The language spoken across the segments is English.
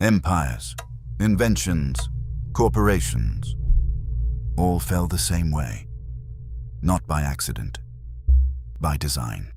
Empires, inventions, corporations, all fell the same way. Not by accident, by design.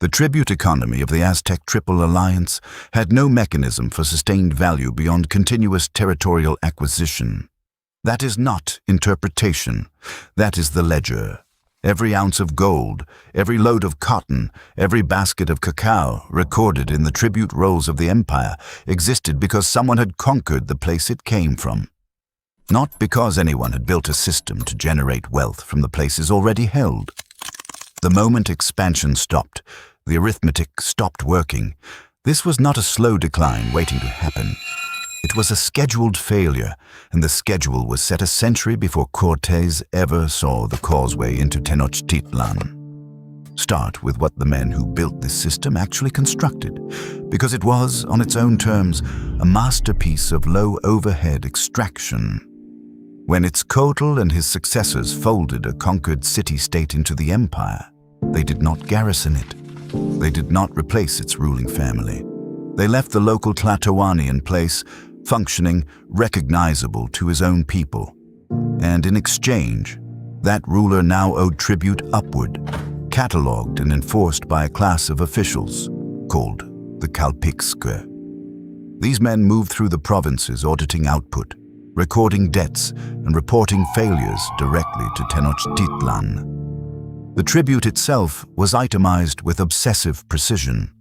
The tribute economy of the Aztec Triple Alliance had no mechanism for sustained value beyond continuous territorial acquisition. That is not interpretation. That is the ledger. Every ounce of gold, every load of cotton, every basket of cacao recorded in the tribute rolls of the empire existed because someone had conquered the place it came from. Not because anyone had built a system to generate wealth from the places already held. The moment expansion stopped, the arithmetic stopped working. This was not a slow decline waiting to happen. It was a scheduled failure, and the schedule was set a century before Cortés ever saw the causeway into Tenochtitlan. Start with what the men who built this system actually constructed, because it was, on its own terms, a masterpiece of low-overhead extraction. When Texcoco and his successors folded a conquered city-state into the empire, they did not garrison it. They did not replace its ruling family. They left the local Tlacopan in place, functioning, recognizable to his own people. And in exchange, that ruler now owed tribute upward, catalogued and enforced by a class of officials called the Calpixque. These men moved through the provinces auditing output, recording debts, and reporting failures directly to Tenochtitlan. The tribute itself was itemized with obsessive precision.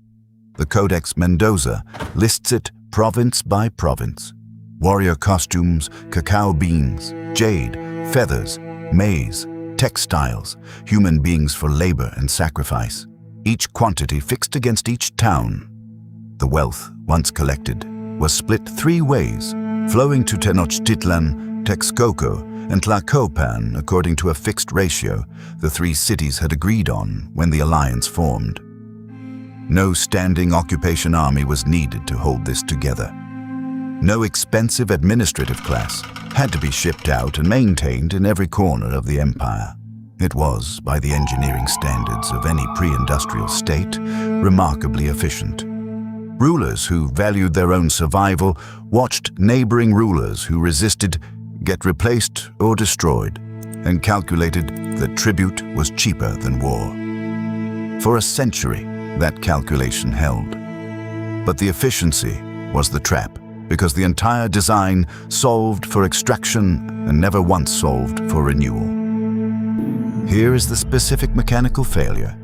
The Codex Mendoza lists it province by province. Warrior costumes, cacao beans, jade, feathers, maize, textiles, human beings for labor and sacrifice, each quantity fixed against each town. The wealth, once collected, was split 3 ways, flowing to Tenochtitlan, Texcoco, and Tlacopan according to a fixed ratio the 3 cities had agreed on when the alliance formed. No standing occupation army was needed to hold this together. No expensive administrative class had to be shipped out and maintained in every corner of the empire. It was, by the engineering standards of any pre-industrial state, remarkably efficient. Rulers who valued their own survival watched neighboring rulers who resisted get replaced or destroyed, and calculated that tribute was cheaper than war. For a century, that calculation held. But the efficiency was the trap, because the entire design solved for extraction and never once solved for renewal. Here is the specific mechanical failure.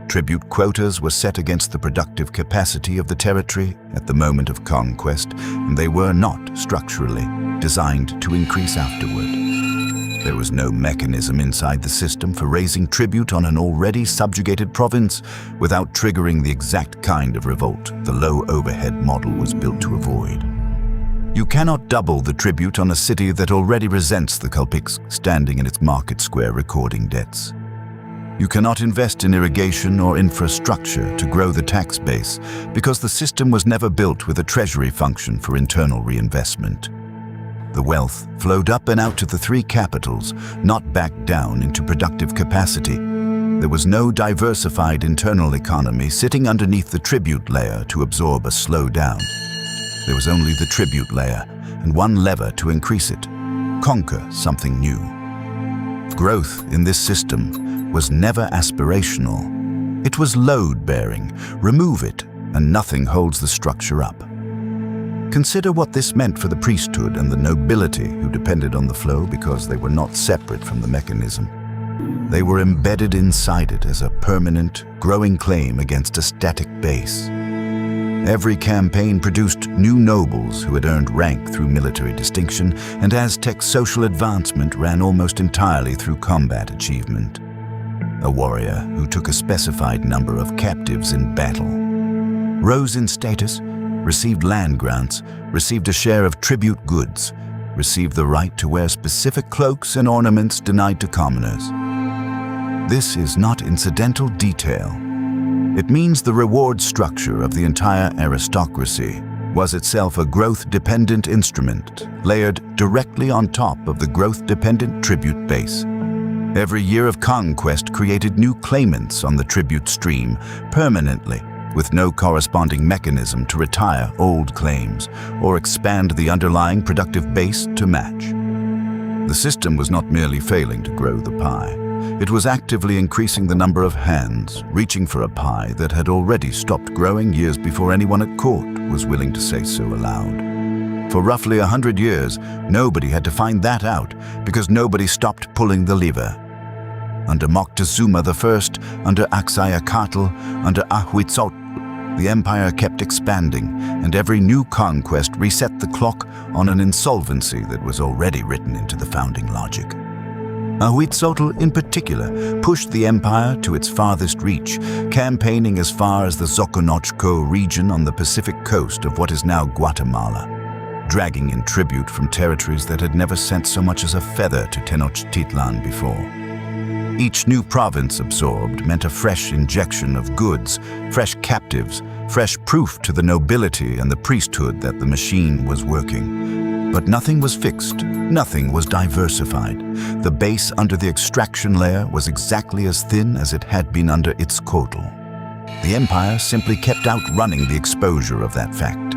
Tribute quotas were set against the productive capacity of the territory at the moment of conquest, and they were not structurally designed to increase afterward. There was no mechanism inside the system for raising tribute on an already subjugated province without triggering the exact kind of revolt the low overhead model was built to avoid. You cannot double the tribute on a city that already resents the Calpixque standing in its market square recording debts. You cannot invest in irrigation or infrastructure to grow the tax base because the system was never built with a treasury function for internal reinvestment. The wealth flowed up and out to the 3 capitals, not back down into productive capacity. There was no diversified internal economy sitting underneath the tribute layer to absorb a slowdown. There was only the tribute layer and one lever to increase it: conquer something new. Growth in this system was never aspirational. It was load-bearing. Remove it, and nothing holds the structure up. Consider what this meant for the priesthood and the nobility who depended on the flow because they were not separate from the mechanism. They were embedded inside it as a permanent, growing claim against a static base. Every campaign produced new nobles who had earned rank through military distinction, and Aztec social advancement ran almost entirely through combat achievement. A warrior who took a specified number of captives in battle rose in status, received land grants, received a share of tribute goods, received the right to wear specific cloaks and ornaments denied to commoners. This is not incidental detail. It means the reward structure of the entire aristocracy was itself a growth-dependent instrument layered directly on top of the growth-dependent tribute base. Every year of conquest created new claimants on the tribute stream permanently, with no corresponding mechanism to retire old claims or expand the underlying productive base to match. The system was not merely failing to grow the pie. It was actively increasing the number of hands reaching for a pie that had already stopped growing years before anyone at court was willing to say so aloud. For roughly 100 years, nobody had to find that out because nobody stopped pulling the lever. Under Moctezuma I, under Axayacatl, under Ahuitzotl, the empire kept expanding, and every new conquest reset the clock on an insolvency that was already written into the founding logic. Ahuitzotl, in particular, pushed the empire to its farthest reach, campaigning as far as the Xoconochco region on the Pacific coast of what is now Guatemala, dragging in tribute from territories that had never sent so much as a feather to Tenochtitlan before. Each new province absorbed meant a fresh injection of goods, fresh captives, fresh proof to the nobility and the priesthood that the machine was working. But nothing was fixed, nothing was diversified. The base under the extraction layer was exactly as thin as it had been under Itzcoatl. The empire simply kept outrunning the exposure of that fact.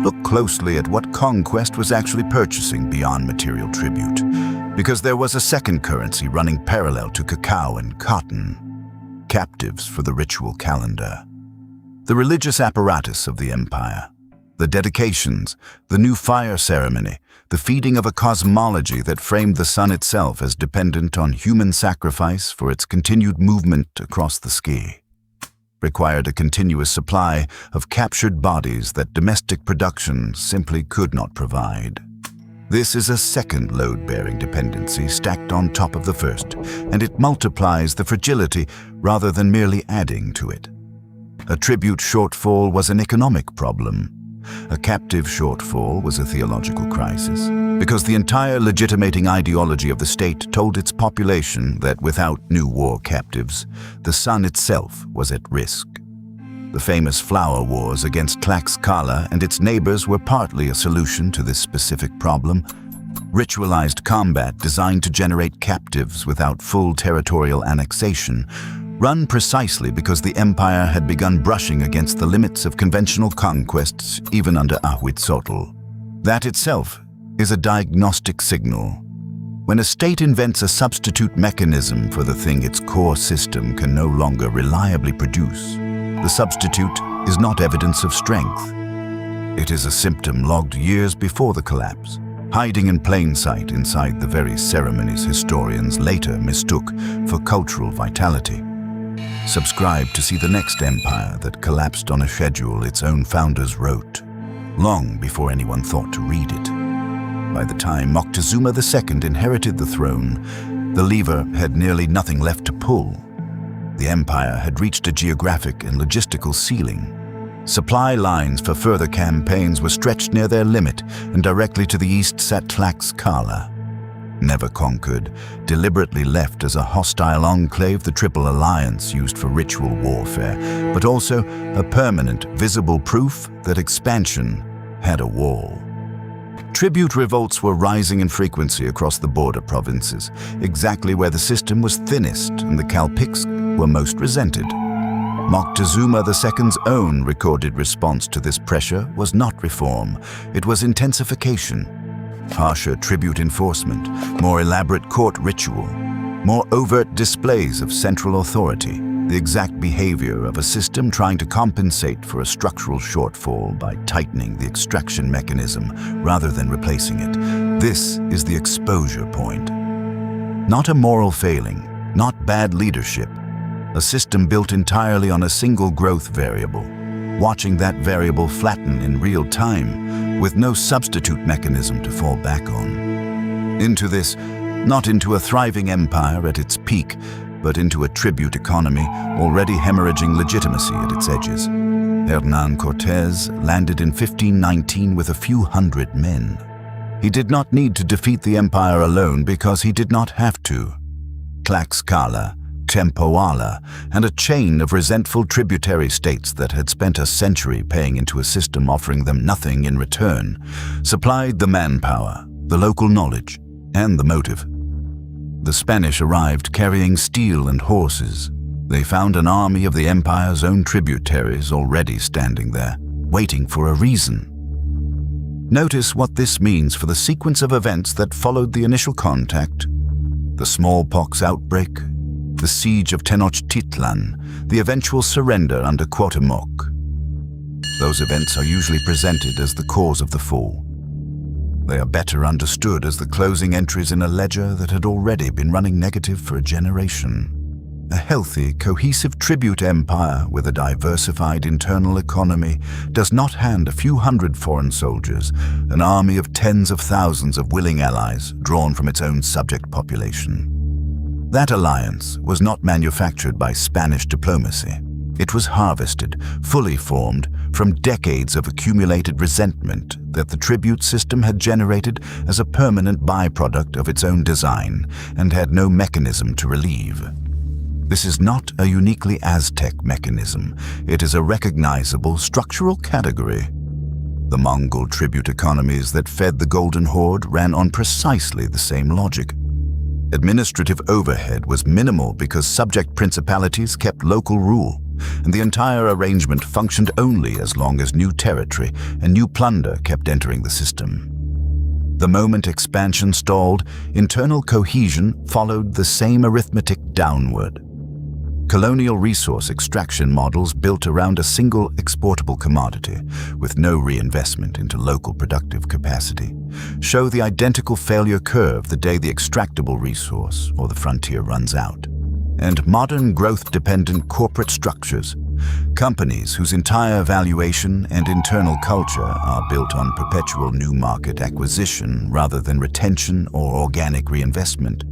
Look closely at what conquest was actually purchasing beyond material tribute, because there was a second currency running parallel to cacao and cotton: captives for the ritual calendar. The religious apparatus of the empire, the dedications, the new fire ceremony, the feeding of a cosmology that framed the sun itself as dependent on human sacrifice for its continued movement across the ski, required a continuous supply of captured bodies that domestic production simply could not provide. This is a second load-bearing dependency stacked on top of the first, and it multiplies the fragility rather than merely adding to it. A tribute shortfall was an economic problem. A captive shortfall was a theological crisis, because the entire legitimating ideology of the state told its population that without new war captives, the sun itself was at risk. The famous flower wars against Tlaxcala and its neighbors were partly a solution to this specific problem. Ritualized combat designed to generate captives without full territorial annexation, run precisely because the empire had begun brushing against the limits of conventional conquests even under Ahuitzotl. That itself is a diagnostic signal. When a state invents a substitute mechanism for the thing its core system can no longer reliably produce, the substitute is not evidence of strength. It is a symptom logged years before the collapse, hiding in plain sight inside the very ceremonies historians later mistook for cultural vitality. Subscribe to see the next empire that collapsed on a schedule its own founders wrote, long before anyone thought to read it. By the time Moctezuma II inherited the throne, the lever had nearly nothing left to pull. The empire had reached a geographic and logistical ceiling. Supply lines for further campaigns were stretched near their limit, and directly to the east sat Tlaxcala. Never conquered, deliberately left as a hostile enclave the Triple Alliance used for ritual warfare, but also a permanent, visible proof that expansion had a wall. Tribute revolts were rising in frequency across the border provinces, exactly where the system was thinnest and the Calpixque were most resented. Moctezuma II's own recorded response to this pressure was not reform, it was intensification. Harsher tribute enforcement, more elaborate court ritual, more overt displays of central authority, the exact behavior of a system trying to compensate for a structural shortfall by tightening the extraction mechanism rather than replacing it. This is the exposure point. Not a moral failing, not bad leadership, a system built entirely on a single growth variable, watching that variable flatten in real time with no substitute mechanism to fall back on. Into this, not into a thriving empire at its peak, but into a tribute economy already hemorrhaging legitimacy at its edges. Hernán Cortés landed in 1519 with a few hundred men. He did not need to defeat the empire alone because he did not have to. Tlaxcala, Tempoala, and a chain of resentful tributary states that had spent a century paying into a system offering them nothing in return, supplied the manpower, the local knowledge, and the motive. The Spanish arrived carrying steel and horses. They found an army of the empire's own tributaries already standing there, waiting for a reason. Notice what this means for the sequence of events that followed the initial contact: the smallpox outbreak, the siege of Tenochtitlan, the eventual surrender under Cuauhtémoc. Those events are usually presented as the cause of the fall. They are better understood as the closing entries in a ledger that had already been running negative for a generation. A healthy, cohesive tribute empire with a diversified internal economy does not hand a few hundred foreign soldiers an army of tens of thousands of willing allies drawn from its own subject population. That alliance was not manufactured by Spanish diplomacy. It was harvested, fully formed, from decades of accumulated resentment that the tribute system had generated as a permanent byproduct of its own design and had no mechanism to relieve. This is not a uniquely Aztec mechanism. It is a recognizable structural category. The Mongol tribute economies that fed the Golden Horde ran on precisely the same logic. Administrative overhead was minimal because subject principalities kept local rule, and the entire arrangement functioned only as long as new territory and new plunder kept entering the system. The moment expansion stalled, internal cohesion followed the same arithmetic downward. Colonial resource extraction models built around a single exportable commodity, with no reinvestment into local productive capacity, show the identical failure curve the day the extractable resource or the frontier runs out. And modern growth-dependent corporate structures, companies whose entire valuation and internal culture are built on perpetual new market acquisition rather than retention or organic reinvestment,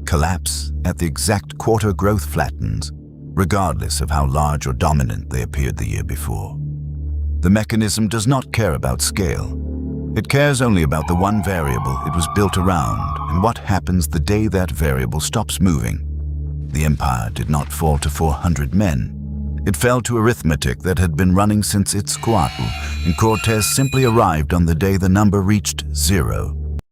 collapse at the exact quarter growth flattens, regardless of how large or dominant they appeared the year before. The mechanism does not care about scale. It cares only about the one variable it was built around and what happens the day that variable stops moving. The empire did not fall to 400 men. It fell to arithmetic that had been running since its Coatl, and Cortés simply arrived on the day the number reached 0.